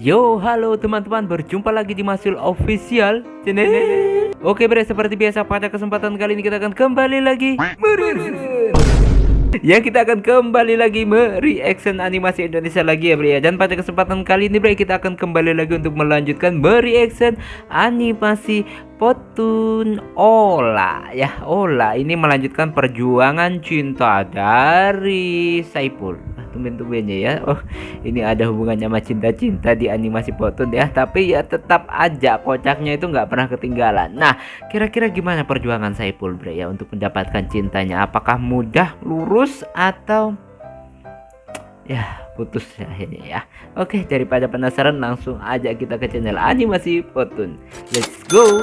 Yo, halo teman-teman, berjumpa lagi di Masul Official Channel. Oke bre, seperti biasa pada kesempatan kali ini kita akan kembali lagi kita akan kembali lagi mereaction animasi Indonesia lagi ya bre ya. Dan pada kesempatan kali ini bre, kita akan kembali lagi untuk melanjutkan mereaction animasi Potun Ola ya. Ola ini melanjutkan perjuangan cinta dari Saipul. Tumben-tumbennya ya. Oh, ini ada hubungannya sama cinta-cinta di animasi Potun ya. Tapi ya tetap aja kocaknya itu nggak pernah ketinggalan. Nah, kira-kira gimana perjuangan Saipul bre ya untuk mendapatkan cintanya? Apakah mudah, lurus, atau ya putus ya akhirnya ya. Oke, daripada penasaran langsung aja kita ke channel animasi Potun. Let's go.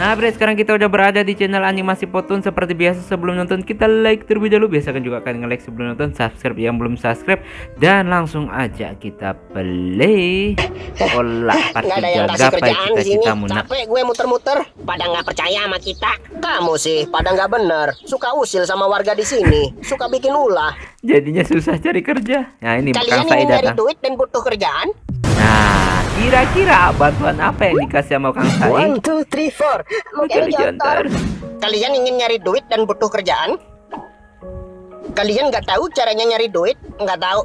Nah bre, sekarang kita udah berada di channel animasi Potun. Seperti biasa sebelum nonton kita like terlebih dahulu. Biasakan juga kalian nge-like sebelum nonton, subscribe yang belum subscribe, dan langsung aja kita play. Olah pasti gapai cita-cita munak. Capek gue muter-muter, pada nggak percaya sama kita. Kamu sih pada nggak bener, suka usil sama warga di sini, suka bikin ulah. Jadinya susah cari kerja. Nah ini kalian Kang Sai ingin nyari datang. duit dan butuh kerjaan? Nah, kira-kira bantuan apa yang dikasih sama Kang Sai? 1, 2, 3, 4. Mungkin jontor. Kalian ingin nyari duit dan butuh kerjaan? Kalian nggak tahu caranya nyari duit? Nggak tahu.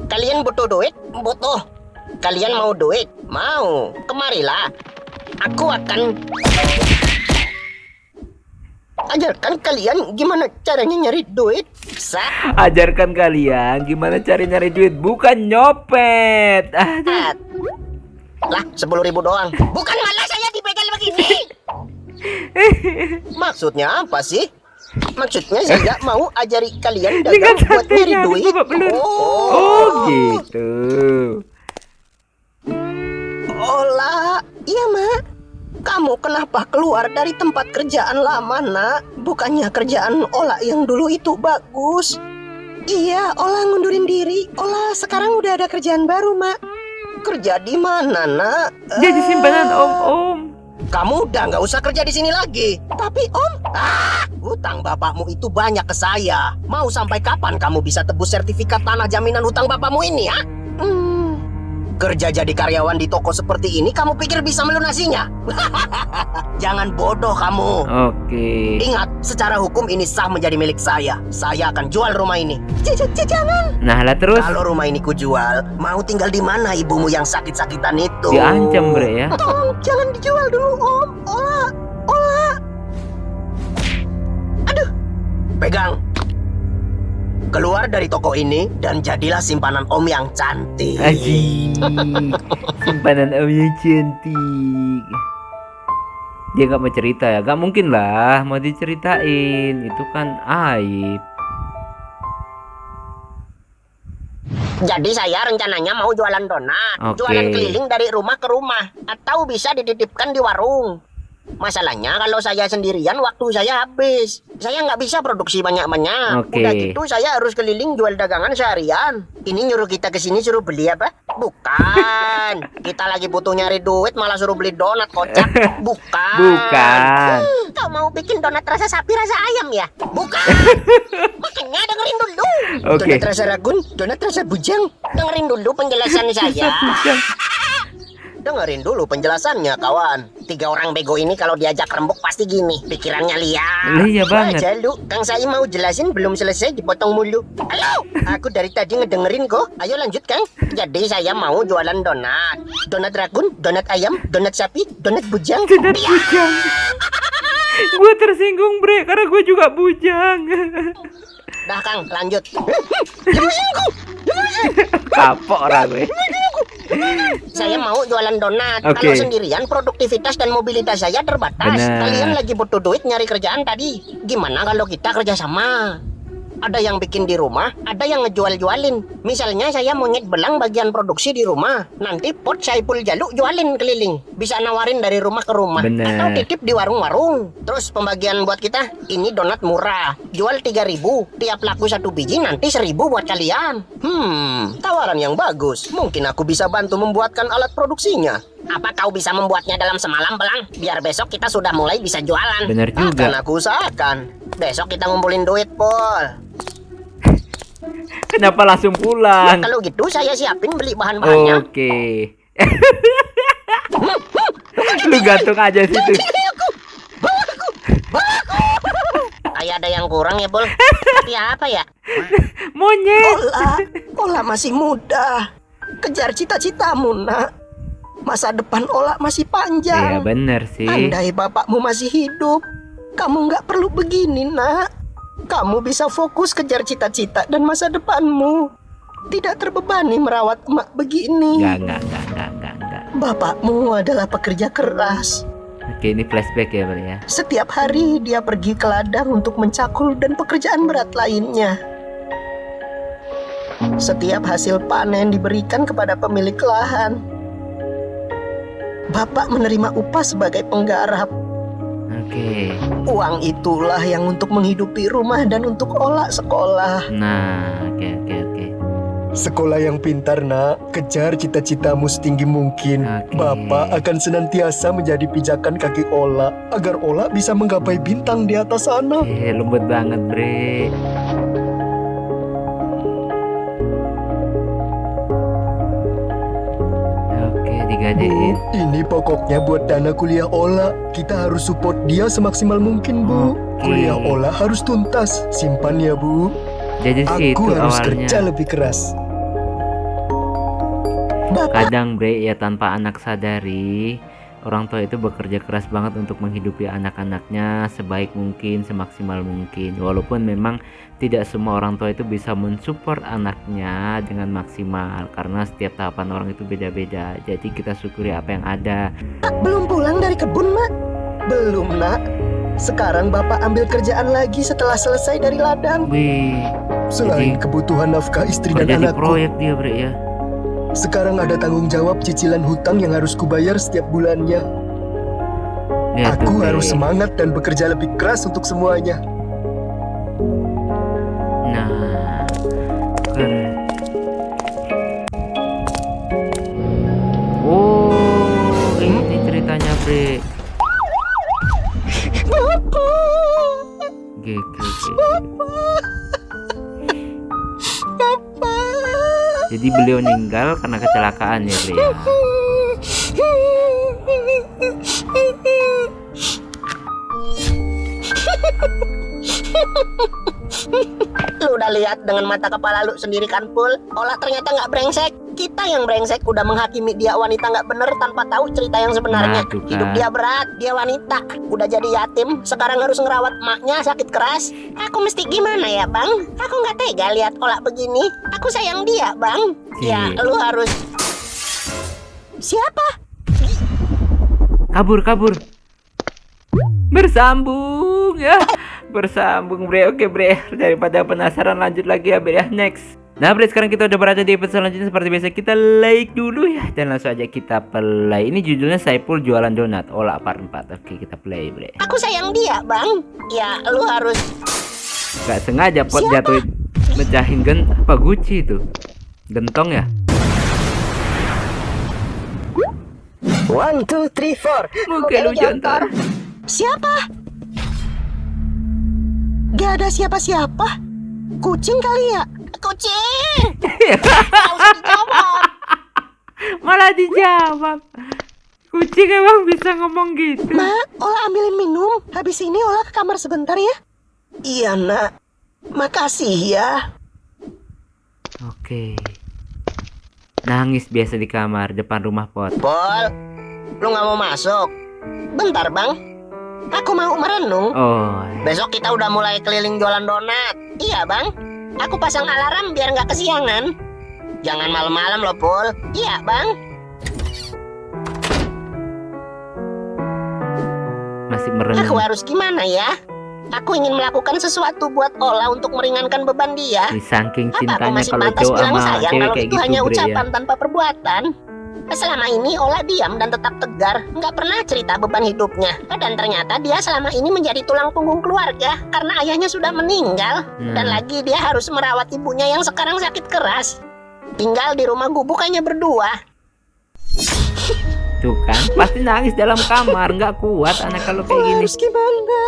Kalian butuh duit? Butuh. Kalian mau duit? Mau. Kemarilah. Aku akan ajarkan kalian gimana caranya nyari duit. Ajarkan kalian gimana cari nyari duit, bukan nyopet. Lah 10.000 doang. Bukan malah saya dibegal begini. Maksudnya apa sih? Maksudnya saya mau ajari kalian dagang buat nyari duit. Oh gitu. Olah, iya mak. Kamu kenapa keluar dari tempat kerjaan lama nak? Bukannya kerjaan Ola yang dulu itu bagus? Iya, Ola ngundurin diri. Ola sekarang udah ada kerjaan baru mak. Kerja di mana nak? Jadi simpanan om. Kamu udah nggak usah kerja di sini lagi. Tapi om, hutang bapakmu itu banyak ke saya. Mau sampai kapan kamu bisa tebus sertifikat tanah jaminan hutang bapakmu ini ya? Kerja jadi karyawan di toko seperti ini, kamu pikir bisa melunasinya? Jangan bodoh kamu. Oke. Ingat, secara hukum ini sah menjadi milik saya. Saya akan jual rumah ini. Jangan. Nah lah terus. Kalau rumah ini kujual, mau tinggal di mana ibumu yang sakit-sakitan itu? Diancam bre ya. Tolong jangan dijual dulu om. Ola. Aduh. Pegang. Keluar dari toko ini dan jadilah simpanan om yang cantik. Aji. Simpanan om yang cantik. Dia gak mau cerita ya? Gak mungkin lah mau diceritain. Itu kan aib. Jadi saya rencananya mau jualan donat. Jualan keliling dari rumah ke rumah. Atau bisa dititipkan di warung. Masalahnya kalau saya sendirian waktu saya habis. Saya nggak bisa produksi banyak-banyak. Udah gitu saya harus keliling jual dagangan seharian. Ini nyuruh kita ke sini suruh beli apa? Bukan. Kita lagi butuh nyari duit malah suruh beli donat kocak. Bukan. Kau mau bikin donat rasa sapi rasa ayam ya? Bukan. Makanya dengerin dulu. Donat rasa ragun, donat rasa bujang. Dengerin dulu penjelasan saya. Dengerin dulu penjelasannya kawan. 3 orang bego ini kalau diajak rembuk pasti gini. Pikirannya liar. Iya banget. Aja lu, Kang Sai mau jelasin belum selesai dipotong mulu. Ayo, aku dari tadi ngedengerin kok. Ayo lanjut Kang. Jadi saya mau jualan donat. Donat ragun, donat ayam, donat sapi, donat bujang. Donat bujang. Gue tersinggung bre, karena gue juga bujang. Dah Kang, lanjut. Kapok orang gue. Saya mau jualan donat. Kalau sendirian produktivitas dan mobilitas saya terbatas. Kalian lagi butuh duit nyari kerjaan tadi. Gimana kalau kita kerjasama? Ada yang bikin di rumah, ada yang ngejual-jualin. Misalnya saya monyet belang bagian produksi di rumah. Nanti pot Saipul Jaluk jualin keliling. Bisa nawarin dari rumah ke rumah. Bener. Atau titip di warung-warung. Terus pembagian buat kita, ini donat murah. Jual 3.000. Tiap laku 1 biji nanti 1.000 buat kalian. Tawaran yang bagus. Mungkin aku bisa bantu membuatkan alat produksinya. Apa kau bisa membuatnya dalam semalam, Belang? Biar besok kita sudah mulai bisa jualan. Bener juga. Akan aku usahakan. Besok kita ngumpulin duit, Pol. Kenapa langsung pulang? Kalau gitu saya siapin beli bahan-bahannya. Oke. Lu gantung aja situ. Kayak ada yang kurang ya, Pol. Tapi apa ya? Monyet. Ola masih muda. Kejar cita-citamu, nak. Masa depan Ola masih Iya panjang. bener sih. Andai bapakmu masih hidup, kamu nggak perlu begini, nak. Kamu bisa fokus kejar cita-cita dan masa depanmu. Tidak terbebani merawat emak begini. Enggak. Bapakmu adalah pekerja keras. Oke, ini flashback ya, Bro ya. Setiap hari dia pergi ke ladang untuk mencakul dan pekerjaan berat lainnya. Setiap hasil panen diberikan kepada pemilik lahan. Bapak menerima upah sebagai penggarap. Oke. Uang itulah yang untuk menghidupi rumah dan untuk Ola sekolah. Nah, oke. Sekolah yang pintar, nak. Kejar cita-citamu setinggi mungkin. Oke. Bapak akan senantiasa menjadi pijakan kaki Ola agar Ola bisa menggapai bintang di atas sana. Lembut banget, Bre. Oke, digadein. Ini pokoknya buat dana kuliah Ola. Kita harus support dia semaksimal mungkin, Bu. Oke. Kuliah Ola harus tuntas. Simpan ya, Bu. Jadi sih itu Aku harus awalnya. kerja lebih keras. Kadang, Bre, ya tanpa anak sadari, orang tua itu bekerja keras banget untuk menghidupi anak-anaknya sebaik mungkin, semaksimal mungkin. Walaupun memang tidak semua orang tua itu bisa mensupport anaknya dengan maksimal, karena setiap tahapan orang itu beda-beda. Jadi kita syukuri apa yang ada. Belum pulang dari kebun, Mak? Belum, nak. Sekarang Bapak ambil kerjaan lagi setelah selesai dari ladang. Wih, Selain Jadi, kebutuhan nafkah istri dan jadi anakku, proyek dia, Bre ya. sekarang ada tanggung jawab cicilan hutang yang harus kubayar setiap bulannya. Lihat tuh, Aku Bre. harus semangat dan bekerja lebih keras untuk semuanya. Nah, keren. Oh, ini ceritanya, Bre. Oke. Jadi beliau meninggal karena kecelakaan ya, Bre ya. Lu udah lihat dengan mata kepala lu sendiri kan, Pul? Olah ternyata nggak brengsek. Kita yang brengsek udah menghakimi dia wanita nggak bener tanpa tahu cerita yang sebenarnya. Nah, tuh kan. Hidup dia berat, dia wanita. Udah jadi yatim, sekarang harus ngerawat emaknya sakit keras. Aku mesti gimana ya, Bang? Aku nggak tega lihat Olah begini. Aku sayang dia, Bang. Ya, Iya. lu harus... Siapa? Kabur. Bersambung ya. Bersambung, Bre. Oke, Bre. Daripada penasaran, lanjut lagi ya, Bre ya. Next. Nah, Bre, sekarang kita udah berada di episode selanjutnya. Seperti biasa, kita like dulu ya, dan langsung aja kita play. Ini judulnya Saipul Jualan Donat Olah Part 4. Oke, kita play, Bre. Aku sayang dia, Bang. Ya, lu harus... Gak sengaja pot Siapa? jatuhin, mecahin apa Gucci itu. Gentong ya? 1, 2, 3, 4. Muka lu jontor. Siapa? Gak ada siapa-siapa. Kucing kali ya? Kucing! Gak usah dijawab. Malah dijawab. Kucing emang bisa ngomong gitu. Mak, Ola ambilin minum. Habis ini Ola ke kamar sebentar ya. Iya, nak. Makasih ya. Oke. Nangis biasa di kamar depan rumah pot. Pol, lu gak mau masuk? Bentar, Bang. Aku mau merenung. Oh, Besok kita udah mulai keliling jualan donat. Iya, Bang. Aku pasang alarm biar nggak kesiangan. Jangan malam-malam loh, Pol. Iya, Bang. masih Aku merenung. harus gimana ya? Aku ingin melakukan sesuatu buat Ola untuk meringankan beban dia. Saking Apa aku cintanya masih kalau pantas cowok bilang sama sayang cewek kalau kayak itu gitu hanya bre ya. ucapan tanpa perbuatan? Selama ini Ola diam dan tetap tegar, nggak pernah cerita beban hidupnya. Dan ternyata dia selama ini menjadi tulang punggung keluarga karena ayahnya sudah meninggal. Dan lagi dia harus merawat ibunya yang sekarang sakit keras. Tinggal di rumah gubuk hanya berdua. Tuh kan, pasti nangis dalam kamar, nggak kuat anak kalau kayak gini. Harus gimana?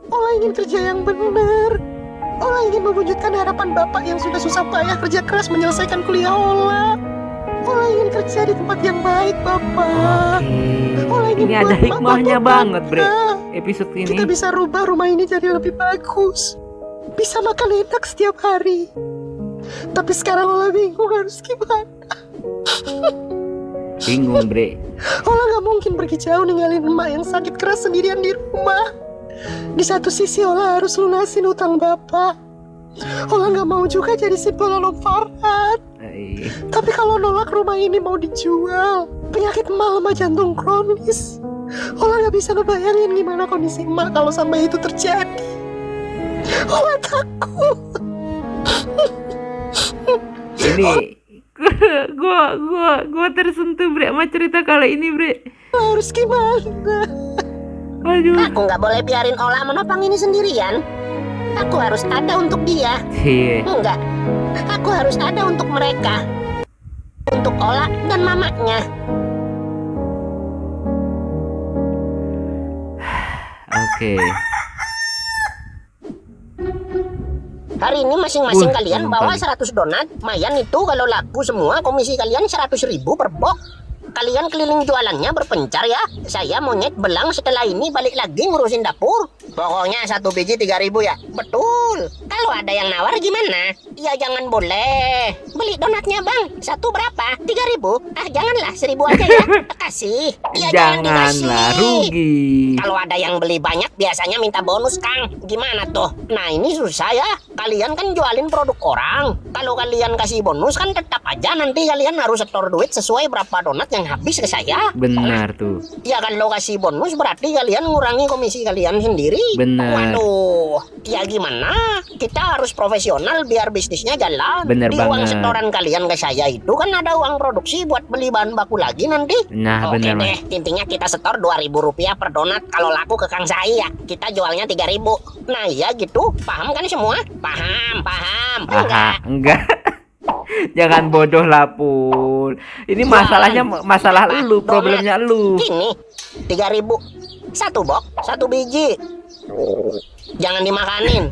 Ola ingin kerja yang benar. Ola ingin mewujudkan harapan bapak yang sudah susah payah kerja keras menyelesaikan kuliah Ola. Ola ingin kerja di tempat yang baik, Bapak. Ola ingin Ini ada buat hikmahnya Bapak banget, bre. bangga. Episode ini. Kita bisa rubah rumah ini jadi lebih bagus. Bisa makan enak setiap hari. Tapi sekarang Ola bingung harus gimana. Bingung, bre. Ola gak mungkin pergi jauh ninggalin emak yang sakit keras sendirian di rumah. Di satu sisi Ola harus lunasin utang Bapak. Ola gak mau juga jadi si pelolong Farhat. Tapi kalau nolak rumah ini mau dijual, penyakit emak lemah jantung kronis. Ola gak bisa ngebayangin gimana kondisi emak kalau sampai itu terjadi. Ola takut. Ini gua tersentuh bre sama cerita kali ini bre. Harus gimana? Aduh. Aku nggak boleh biarin Ola menopang ini sendirian. Aku harus ada untuk dia. Enggak, aku harus ada untuk mereka. Untuk Ola dan mamanya. Oke. Hari ini masing-masing Wah, kalian seneng bawa kali. 100 donat. Mayan itu kalau laku semua komisi kalian 100.000 per box. Kalian keliling jualannya berpencar ya. Saya monyet belang setelah ini balik lagi ngurusin dapur. Pokoknya 1 biji 3.000 ya. Betul. Kalau ada yang nawar gimana? Ya jangan boleh. Beli donatnya bang. Satu berapa? 3.000? Ah janganlah 1.000 aja ya. Kasih. Ya Janganlah dikasih. rugi. Kalau ada yang beli banyak biasanya minta bonus Kang. Gimana tuh? Nah ini susah ya. Kalian kan jualin produk orang. Kalau kalian kasih bonus kan tetap aja nanti kalian harus setor duit sesuai berapa donat yang habis ke saya. Benar tuh. Ya kalau kasih bonus berarti kalian ngurangi komisi kalian sendiri. Benar. Waduh. Ya gimana? Kita harus profesional biar bisnisnya jalan. Bener Di uang banget. setoran kalian ke saya itu kan ada uang produksi buat beli bahan baku lagi nanti. Nah, Oke benar deh, intinya kita setor 2.000 rupiah per donat. Kalau laku ke Kang saya, kita jualnya 3.000. Nah iya gitu, paham kan semua? Paham. Aha, enggak. Jangan bodoh lah Pul. Ini masalahnya masalah lu, problemnya lu. Ini 3.000. 1 box, 1 biji. Jangan dimakanin.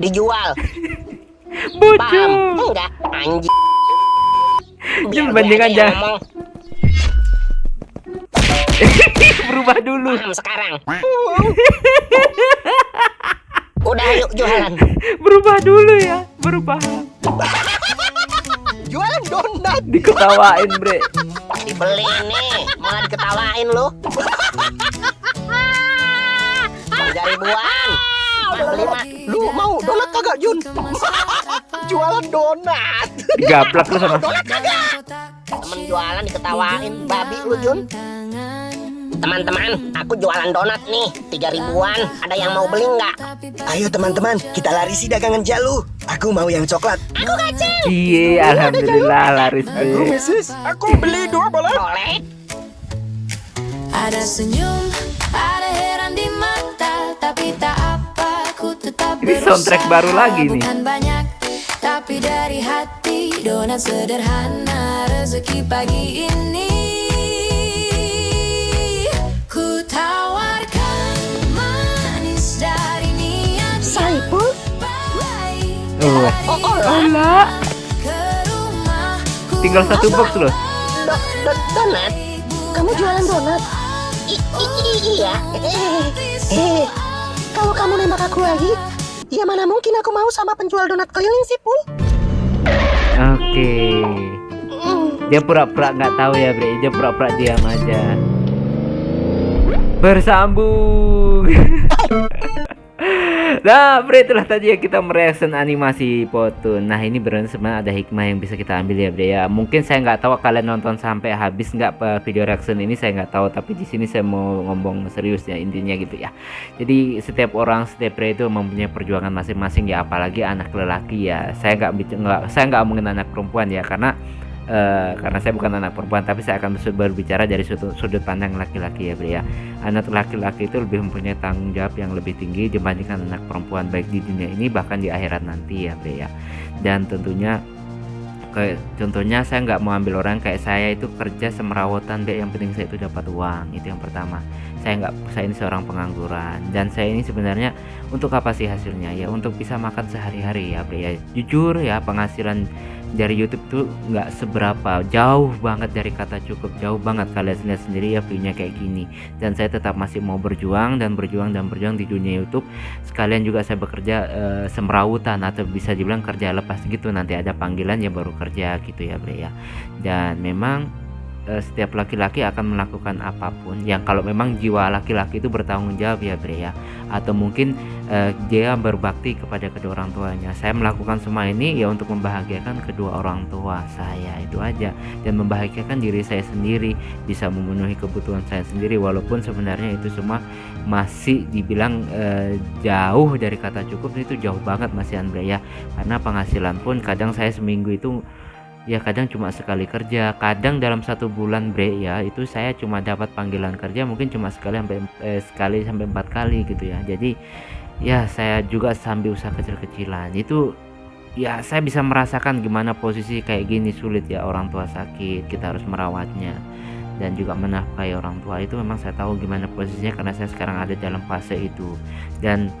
Dijual. Paham? Bodoh. Enggak, anjing. Biar Bandingan gue aja yang jangan. ngomong. Berubah dulu. Paham sekarang. Udah yuk jualan. Berubah dulu ya. Berubah. Jualan donat. Diketawain bre. Dibeli nih, malah diketawain lu. 3.000-an. Beli mah. Lu mau donat kagak Jun? Jualan donat. Digaplak lu sama. Donat kagak. Temen jualan diketawain, babi lu Jun. Teman-teman, aku jualan donat nih, 3.000-an. Ada yang mau beli nggak? Ayo teman-teman, kita larisi dagangan Jalu. Aku mau yang coklat. Aku kacang. Iya, alhamdulillah laris bre. Misis, aku beli 2 boleh? Boleh. Ada senyum, ada heran di mata, tapi tak apa, ku tetap Ini soundtrack berusaha. baru lagi nih. Bukan banyak, tapi dari hati, donat sederhana rezeki pagi ini. Ku tawarkan manis dari niat Saipul? baik. Olah. Ke rumah, ku Tinggal 1 box loh. Donat? Kamu jualan donat? Iya. Kalau kamu nembak aku lagi, ya mana mungkin aku mau sama penjual donat keliling sih, Pul. Oke. Dia pura-pura nggak tahu ya bre. Dia pura-pura diam aja. Bersambung. Nah, Bre, itulah tadi ya kita mereaction animasi Potun. Nah, ini benar sebenarnya ada hikmah yang bisa kita ambil ya, Bre ya. Mungkin saya nggak tahu kalian nonton sampai habis nggak video reaction ini, saya nggak tahu. Tapi di sini saya mau ngomong serius ya, intinya gitu ya. Jadi setiap orang, setiap Bre itu mempunyai perjuangan masing-masing ya, apalagi anak lelaki ya. Saya nggak ngomongin anak perempuan ya, karena saya bukan anak perempuan, tapi saya akan berbicara dari sudut pandang laki-laki ya, Bre ya. Anak laki-laki itu lebih mempunyai tanggung jawab yang lebih tinggi dibandingkan anak perempuan, baik di dunia ini bahkan di akhirat nanti ya, Bre ya. Dan tentunya contohnya saya nggak mau ambil orang kayak saya itu kerja semerawatan, Bre, yang penting saya itu dapat uang, itu yang pertama. Saya ini seorang pengangguran, dan saya ini sebenarnya untuk apa sih hasilnya ya, untuk bisa makan sehari-hari ya, Bre ya. Jujur ya, penghasilan dari YouTube tuh nggak seberapa, jauh banget dari kata cukup, jauh banget. Kalian lihat sendiri ya view-nya kayak gini, dan saya tetap masih mau berjuang di dunia YouTube. Sekalian juga saya bekerja semerawutan, atau bisa dibilang kerja lepas gitu, nanti ada panggilan ya baru kerja gitu ya, Bre ya. Dan memang setiap laki-laki akan melakukan apapun yang kalau memang jiwa laki-laki itu bertanggung jawab ya, Bre ya, atau mungkin dia berbakti kepada kedua orang tuanya. Saya melakukan semua ini ya untuk membahagiakan kedua orang tua saya, itu aja, dan membahagiakan diri saya sendiri, bisa memenuhi kebutuhan saya sendiri, walaupun sebenarnya itu semua masih dibilang jauh dari kata cukup, itu jauh banget masih, Bre ya. Karena penghasilan pun kadang saya seminggu itu ya kadang cuma sekali kerja, kadang dalam 1 bulan, Bre ya, itu saya cuma dapat panggilan kerja mungkin cuma sekali sampai 4 kali gitu ya. Jadi ya saya juga sambil usaha kecil-kecilan itu ya, saya bisa merasakan gimana posisi kayak gini sulit ya, orang tua sakit, kita harus merawatnya dan juga menafkahi orang tua. Itu memang saya tahu gimana posisinya karena saya sekarang ada dalam fase itu. Dan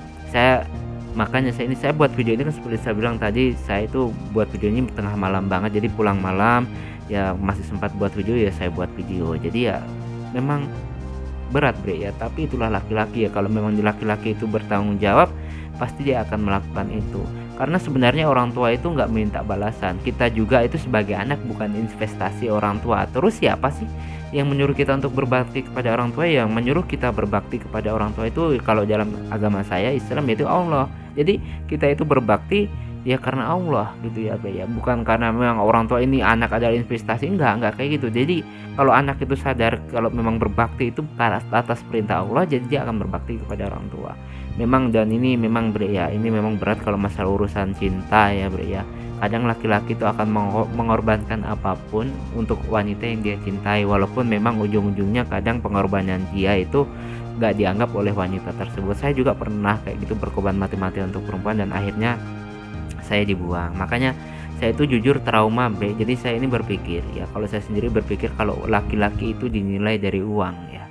makanya saya buat video ini kan seperti saya bilang tadi, saya itu buat video ini tengah malam banget, jadi pulang malam ya masih sempat buat video ya, saya buat video. Jadi ya memang berat, Bre ya, tapi itulah laki-laki ya. Kalau memang laki-laki itu bertanggung jawab, pasti dia akan melakukan itu. Karena sebenarnya orang tua itu nggak minta balasan, kita juga itu sebagai anak bukan investasi orang tua. Terus siapa sih yang menyuruh kita untuk berbakti kepada orang tua? Yang menyuruh kita berbakti kepada orang tua itu kalau dalam agama saya Islam yaitu Allah. Jadi kita itu berbakti ya karena Allah gitu ya, Bre ya, bukan karena memang orang tua ini anak adalah investasi, enggak kayak gitu. Jadi kalau anak itu sadar kalau memang berbakti itu atas perintah Allah, jadi dia akan berbakti kepada orang tua. Memang, dan ini memang, Bre ya, ini memang berat kalau masalah urusan cinta ya, Bre ya. Kadang laki-laki itu akan mengorbankan apapun untuk wanita yang dia cintai, walaupun memang ujung-ujungnya kadang pengorbanan dia itu gak dianggap oleh wanita tersebut. Saya juga pernah kayak gitu, berkorban mati-matian untuk perempuan dan akhirnya saya dibuang. Makanya saya itu jujur trauma, Bre. Jadi saya ini berpikir ya, kalau saya sendiri berpikir kalau laki-laki itu dinilai dari uang ya,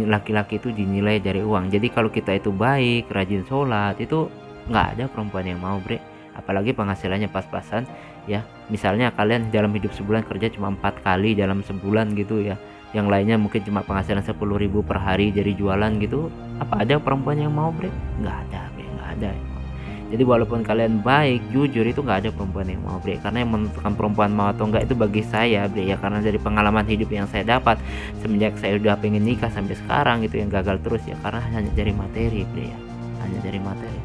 laki-laki itu dinilai dari uang. Jadi kalau kita itu baik, rajin sholat, itu nggak ada perempuan yang mau, Bre. Apalagi penghasilannya pas-pasan ya. Misalnya kalian dalam hidup sebulan kerja cuma 4 kali dalam sebulan gitu ya, yang lainnya mungkin cuma penghasilan 10.000 per hari dari jualan gitu, apa ada perempuan yang mau, Bre? Nggak ada, Bre, nggak ada. Jadi walaupun kalian baik, jujur, itu nggak ada perempuan yang mau, Bre. Karena yang menentukan perempuan mau atau enggak itu bagi saya, Bre ya, karena dari pengalaman hidup yang saya dapat semenjak saya udah pengen nikah sampai sekarang itu yang gagal terus ya, karena hanya dari materi, Bre ya, hanya dari materi.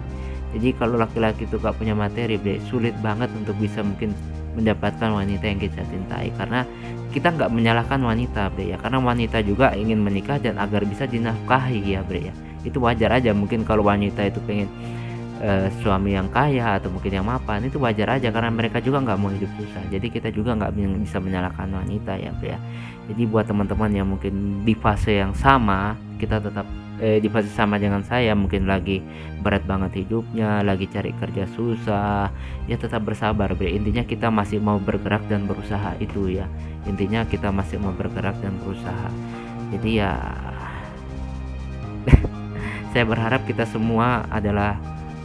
Jadi kalau laki-laki itu gak punya materi, Bre, sulit banget untuk bisa mungkin mendapatkan wanita yang kita cintai. Karena kita nggak menyalahkan wanita, Bre ya, karena wanita juga ingin menikah dan agar bisa dinafkahi ya, Bre ya. Itu wajar aja. Mungkin kalau wanita itu pengen suami yang kaya atau mungkin yang mapan, itu wajar aja karena mereka juga nggak mau hidup susah. Jadi kita juga nggak bisa menyalahkan wanita ya, Bre ya. Jadi buat teman-teman yang mungkin di fase yang sama, kita tetap di fase sama dengan saya, mungkin lagi berat banget hidupnya, lagi cari kerja susah, ya tetap bersabar, Bre. Intinya kita masih mau bergerak dan berusaha, itu ya. Intinya kita masih mau bergerak dan berusaha. Jadi ya saya berharap kita semua adalah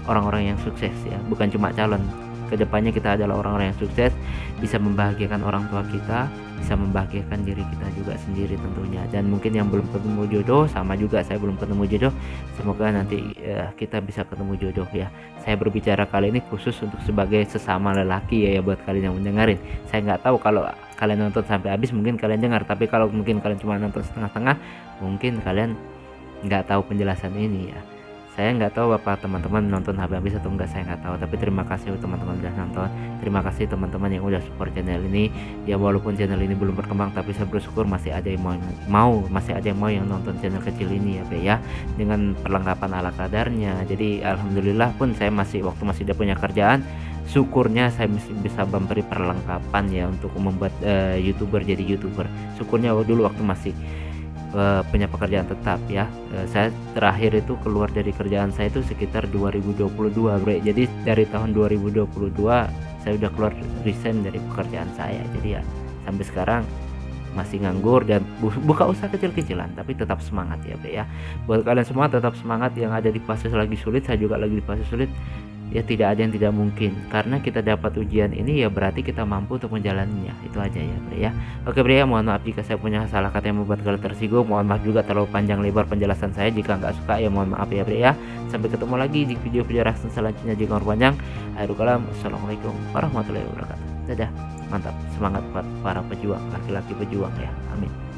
orang-orang yang sukses ya, bukan cuma calon. Kedepannya kita adalah orang-orang yang sukses, bisa membahagiakan orang tua kita, bisa membahagiakan diri kita juga sendiri tentunya. Dan mungkin yang belum ketemu jodoh, sama juga saya belum ketemu jodoh, semoga nanti kita bisa ketemu jodoh ya. Saya berbicara kali ini khusus untuk sebagai sesama lelaki ya, buat kalian yang mendengarin. Saya nggak tahu kalau kalian nonton sampai habis mungkin kalian dengar, tapi kalau mungkin kalian cuma nonton setengah-setengah, mungkin kalian nggak tahu penjelasan ini ya. Saya nggak tahu apa teman-teman nonton habis atau enggak, saya nggak tahu, tapi terima kasih teman-teman udah nonton. Terima kasih teman-teman yang udah support channel ini. Ya walaupun channel ini belum berkembang, tapi saya bersyukur masih ada yang masih ada yang mau yang nonton channel kecil ini ya Bre ya, dengan perlengkapan ala kadarnya. Jadi alhamdulillah pun saya waktu masih ada punya kerjaan, syukurnya saya masih bisa memberi perlengkapan ya untuk membuat YouTuber jadi YouTuber. Syukurnya dulu waktu masih punya pekerjaan tetap ya. Saya terakhir itu keluar dari kerjaan saya itu sekitar 2022 Bre. Jadi dari tahun 2022 saya udah keluar resign dari pekerjaan saya. Jadi ya sampai sekarang masih nganggur dan buka usaha kecil-kecilan, tapi tetap semangat ya Bre ya. Buat kalian semua tetap semangat, yang ada di fase lagi sulit, saya juga lagi di fase sulit. Ya tidak ada yang tidak mungkin, karena kita dapat ujian ini ya berarti kita mampu untuk menjalaninya. Itu aja ya Bre ya. Oke Bre ya, mohon maaf jika saya punya salah kata yang membuat kalian tersinggung. Mohon maaf juga terlalu panjang lebar penjelasan saya, jika nggak suka ya mohon maaf ya Bre ya. Sampai ketemu lagi di video-video reaction selanjutnya jika panjang. Akhirul kalam, assalamualaikum warahmatullahi wabarakatuh. Dadah, mantap, semangat buat para pejuang, laki-laki pejuang ya, amin.